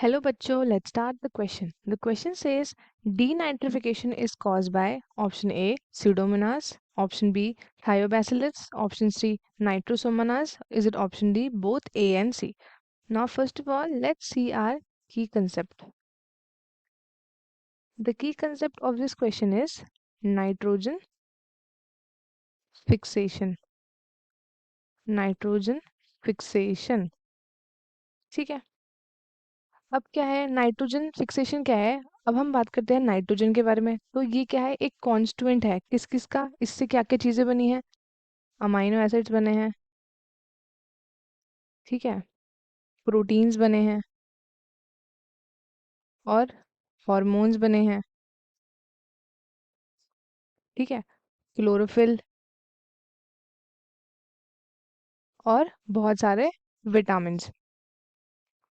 Hello बच्चों, let's start the question. The question says denitrification is caused by option A Pseudomonas, option B Thiobacillus, option C Nitrosomonas. Is it option D both A and C? Now first of all, let's see our key concept. The key concept of this question is nitrogen fixation. Nitrogen fixation. ठीक है. अब क्या है nitrogen fixation क्या है? अब हम बात करते हैं नाइट्रोजन के बारे में. तो ये क्या है? एक कॉन्स्टिट्यूएंट है. किस किस का? इससे क्या क्या चीजें बनी हैं? अमाइनो एसिड्स बने हैं, ठीक है, प्रोटीन्स बने हैं और हॉर्मोन्स बने हैं, ठीक है, क्लोरोफिल और बहुत सारे विटामिन्स.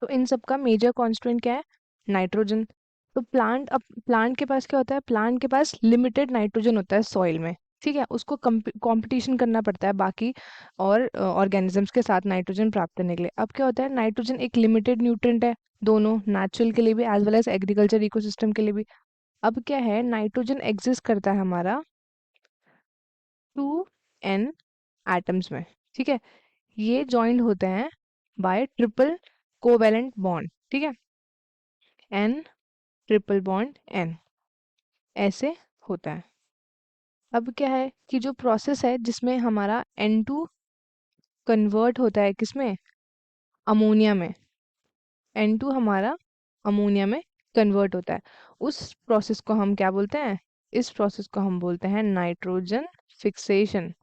तो इन सब का मेजर कॉन्स्टिट्यूएंट क्या है? नाइट्रोजन. तो प्लांट के पास क्या होता है? प्लांट के पास लिमिटेड नाइट्रोजन होता है सॉइल में, ठीक है. उसको कंपटीशन करना पड़ता है बाकी और ऑर्गेनिजम्स के साथ नाइट्रोजन प्राप्त करने के लिए. अब क्या होता है? नाइट्रोजन एक लिमिटेड न्यूट्रिएंट है, दोनों नेचुरल के लिए भी as well as agriculture ecosystem के लिए भी. अब क्या है? नाइट्रोजन एग्जिस्ट करता है हमारा 2n एटम्स में, ठीक है. ये जॉइंड होते हैं बाय ट्रिपल कोवेलेंट बॉन्ड, ठीक है. n ट्रिपल बॉन्ड n ऐसे होता है. अब क्या है कि जो प्रोसेस है जिसमें हमारा N2 कन्वर्ट होता है किसमें? अमोनिया में. N2 हमारा अमोनिया में कन्वर्ट होता है. उस प्रोसेस को हम क्या बोलते हैं? इस प्रोसेस को हम बोलते हैं नाइट्रोजन फिक्सेशन,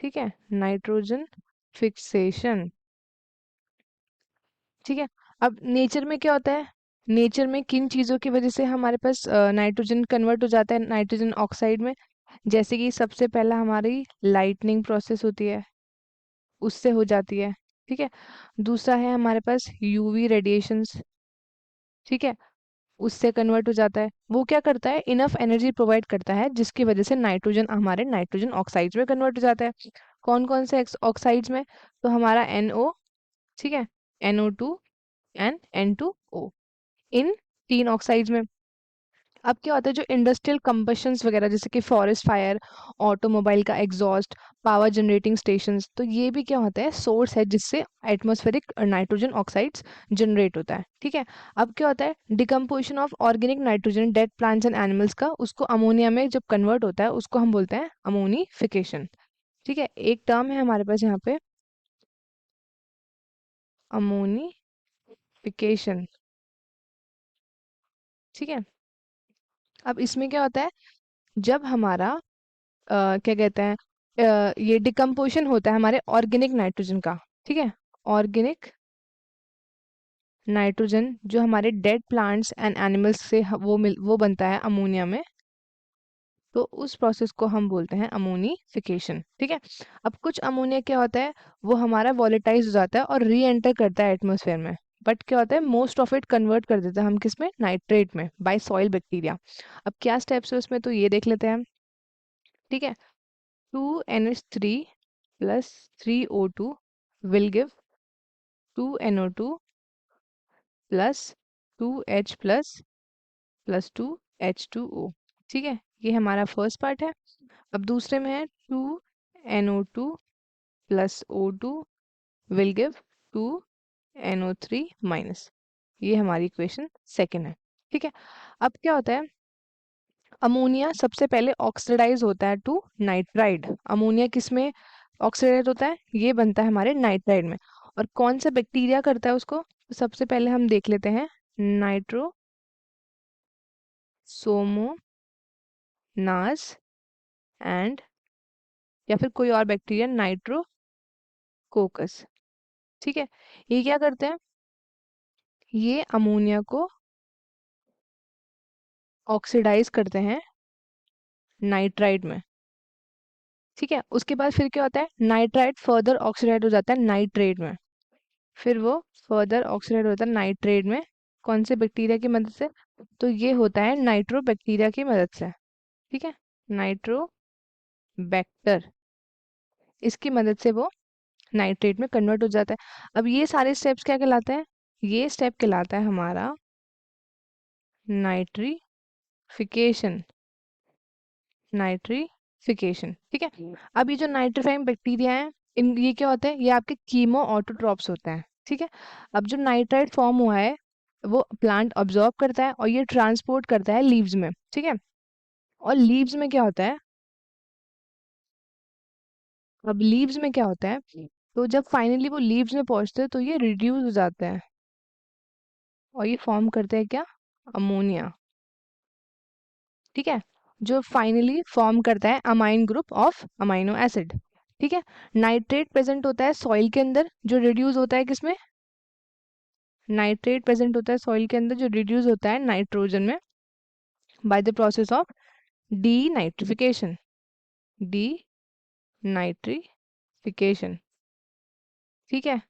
ठीक है. नाइट्रोजन फिक्सेशन, ठीक है. अब नेचर में क्या होता है? नेचर में किन चीजों की वजह से हमारे पास नाइट्रोजन कन्वर्ट हो जाता है नाइट्रोजन ऑक्साइड में? जैसे कि सबसे पहला हमारी लाइटनिंग प्रोसेस होती है, उससे हो जाती है, ठीक है. दूसरा है हमारे पास यूवी रेडिएशंस, ठीक है, उससे कन्वर्ट हो जाता है. वो क्या करता है? इनफ एनर्जी प्रोवाइड करता है जिसकी वजह से नाइट्रोजन हमारे नाइट्रोजन ऑक्साइड्स में कन्वर्ट हो जाता है. कौन कौन से ऑक्साइड्स में? तो हमारा NO, ठीक है, NO2 एंड N2O, इन तीन ऑक्साइड्स में. अब क्या होता है? जो इंडस्ट्रियल कंबशंस वगैरह जैसे कि फॉरेस्ट फायर, ऑटोमोबाइल का एग्जॉस्ट, पावर जनरेटिंग स्टेशंस, तो ये भी क्या होता है? सोर्स है जिससे एटमॉस्फेरिक नाइट्रोजन ऑक्साइड्स जनरेट होता है, ठीक है. अब क्या होता है? Decomposition of organic nitrogen dead plants and animals का, उसको अमोनिया में जब कन्वर्ट होता है उसको हम बोलते हैं अमोनिफिकेशन, ठीक है. एक टर्म है हमारे पास यहाँ पे अमोनिफिकेशन, ठीक है. अब इसमें क्या होता है? जब हमारा क्या कहते हैं, ये डिकम्पोजिशन होता है हमारे ऑर्गेनिक नाइट्रोजन का, ठीक है. ऑर्गेनिक नाइट्रोजन जो हमारे डेड प्लांट्स एंड एनिमल्स से वो बनता है अमोनिया में, तो उस प्रोसेस को हम बोलते हैं अमोनिफिकेशन, ठीक है. अब कुछ अमोनिया क्या होता है? वो हमारा वॉलेटाइज हो जाता है और री एंटर करता है एटमोसफेयर में. बट क्या होता है? मोस्ट ऑफ इट कन्वर्ट कर देता है हम किस में? नाइट्रेट में, बाय सॉइल बैक्टीरिया. अब क्या स्टेप्स है उसमें, तो ये देख लेते हैं हम, ठीक है. 2NH3 plus 3O2 will give 2NO2 plus 2H plus 2H2O, ठीक है. ये हमारा फर्स्ट पार्ट है. अब दूसरे में है 2NO2 plus O2 will give 2NO3 minus. ये हमारी इक्वेशन सेकेंड है, ठीक है. अब क्या होता है? अमोनिया सबसे पहले ऑक्सीडाइज होता है टू नाइट्राइड. अमोनिया किस में ऑक्सीडाइज होता है? ये बनता है हमारे नाइट्राइड में. और कौन सा बैक्टीरिया करता है उसको? तो सबसे पहले हम देख लेते हैं नाइट्रोसोमोनास एंड या फिर कोई और बैक्टीरिया नाइट्रोकोकस, ठीक है. ये क्या करते हैं? ये अमोनिया को ऑक्सीडाइज करते हैं नाइट्राइड में, ठीक है. उसके बाद फिर क्या होता है? नाइट्राइड फर्दर ऑक्सीडाइज हो जाता है नाइट्रेट में. फिर वो फर्दर ऑक्सीडाइज होता है नाइट्रेट में. कौन से बैक्टीरिया की मदद से? तो ये होता है नाइट्रो बैक्टीरिया की मदद से, ठीक है. नाइट्रो बैक्टर, इसकी मदद से वो नाइट्रेट में कन्वर्ट हो जाता है. अब ये सारे स्टेप्स क्या कहलाते हैं? ये स्टेप कहलाता है हमारा नाइट्रिफिकेशन। नाइट्रिफिकेशन, ठीक है। अब ये जो नाइट्रीफाइंग बैक्टीरिया है, इन ये क्या होते हैं, ये आपके कीमो ऑटोट्रॉप्स होते हैं, ठीक है। अब जो नाइट्राइट फॉर्म हुआ है वो प्लांट ऑब्जॉर्व करता है और ये ट्रांसपोर्ट करता है लीव्स में, ठीक है। और लीव्स में क्या होता है, अब लीव्स में क्या होता है, तो जब फाइनली वो लीव्स में पहुंचते हैं तो ये रिड्यूस हो जाते हैं और ये फॉर्म करते हैं क्या, अमोनिया, ठीक है। जो फाइनली फॉर्म करता है amine group of amino acid, ठीक है। नाइट्रेट प्रेजेंट होता है सॉइल के अंदर, जो रिड्यूस होता है किसमें, नाइट्रेट प्रेजेंट होता है सॉइल के अंदर जो रिड्यूस होता है नाइट्रोजन में by the process of D nitrification. D nitrification, ठीक है।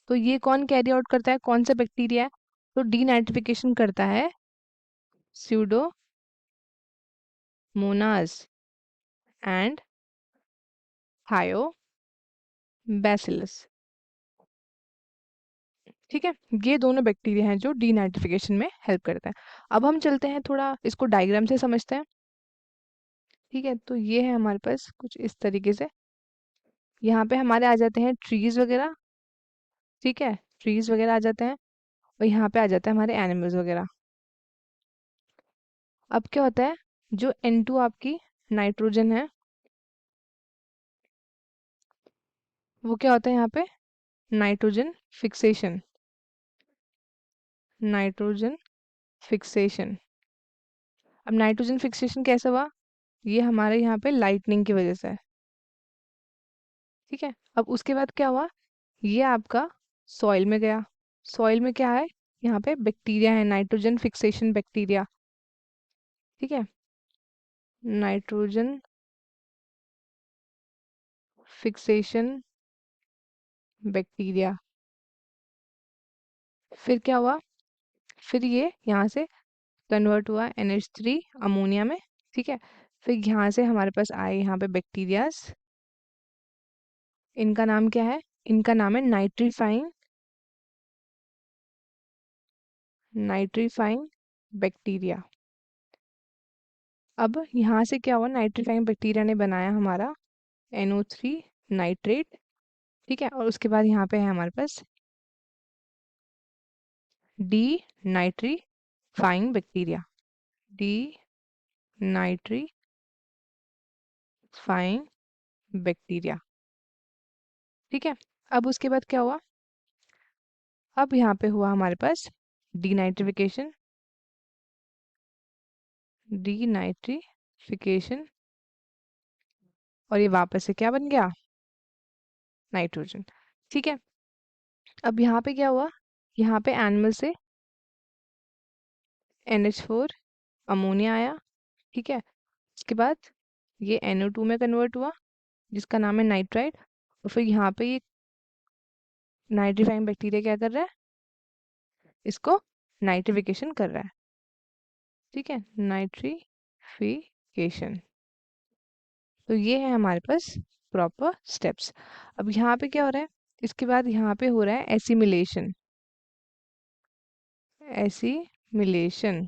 तो ये कौन कैरी आउट करता है, कौन सा बैक्टीरिया है, तो डी नाइट्रिफिकेशन करता है स्यूडोमोनास एंड थायोबैसिलस, ठीक है। ये दोनों बैक्टीरिया हैं जो डीनाइट्रिफिकेशन में हेल्प करते हैं। अब हम चलते हैं थोड़ा इसको डायग्राम से समझते हैं, ठीक है। तो ये है हमारे पास कुछ इस तरीके से, यहाँ पे हमारे आ जाते हैं ट्रीज वगैरह, ठीक है, ट्रीज वगैरह आ जाते हैं और यहाँ पे आ जाता है हमारे एनिमल्स वगैरह। अब क्या होता है, जो N2 आपकी नाइट्रोजन है वो क्या होता है यहाँ पे, नाइट्रोजन फिक्सेशन। नाइट्रोजन फिक्सेशन, अब नाइट्रोजन फिक्सेशन कैसे हुआ, ये हमारे यहाँ पे लाइटनिंग की वजह से है, ठीक है। अब उसके बाद क्या हुआ, ये आपका सॉइल में गया, सॉइल में क्या है, यहाँ पे बैक्टीरिया है, नाइट्रोजन फिक्सेशन बैक्टीरिया, ठीक है। नाइट्रोजन फिक्सेशन बैक्टीरिया, फिर क्या हुआ, फिर ये यहाँ से कन्वर्ट हुआ NH3 अमोनिया में, ठीक है। फिर यहाँ से हमारे पास आए यहाँ पे बैक्टीरियाज, इनका नाम क्या है, इनका नाम है नाइट्रीफाइंग, नाइट्रीफाइंग बैक्टीरिया। अब यहाँ से क्या हुआ, नाइट्रीफाइंग बैक्टीरिया ने बनाया हमारा NO3 नाइट्रेट, ठीक है। और उसके बाद यहाँ पे है हमारे पास denitrifying bacteria, denitrifying bacteria, ठीक है। अब उसके बाद क्या हुआ, अब यहाँ पे हुआ हमारे पास डीनाइट्रिफिकेशन, डीनाइट्रिफिकेशन, और ये वापस से क्या बन गया, नाइट्रोजन, ठीक है। अब यहाँ पे क्या हुआ, यहाँ पे एनिमल से NH4 अमोनिया आया, ठीक है। उसके बाद ये NO2 में कन्वर्ट हुआ जिसका नाम है नाइट्राइट, और फिर यहाँ पे ये नाइट्रीफाइंग बैक्टीरिया क्या कर रहा है, इसको नाइट्रिफिकेशन कर रहा है, ठीक है, नाइट्रिफिकेशन। तो ये है हमारे पास प्रॉपर स्टेप्स। अब यहाँ पे क्या हो रहा है, इसके बाद यहाँ पे हो रहा है एसिमिलेशन, एसिमिलेशन,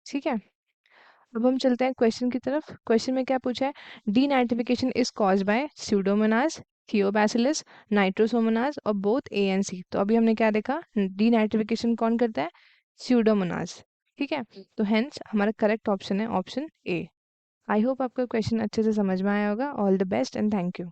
ठीक है। अब हम चलते हैं क्वेश्चन की तरफ। क्वेश्चन में क्या पूछा है, denitrification is caused by pseudomonas, thiobacillus, nitrosomonas और बोथ ए एंड सी। तो अभी हमने क्या देखा, डीनाइट्रिफिकेशन कौन करता है, स्यूडोमोनास, ठीक है। तो हेंस हमारा करेक्ट ऑप्शन है ऑप्शन ए। आई होप आपका क्वेश्चन अच्छे से समझ में आया होगा। All the best and thank you.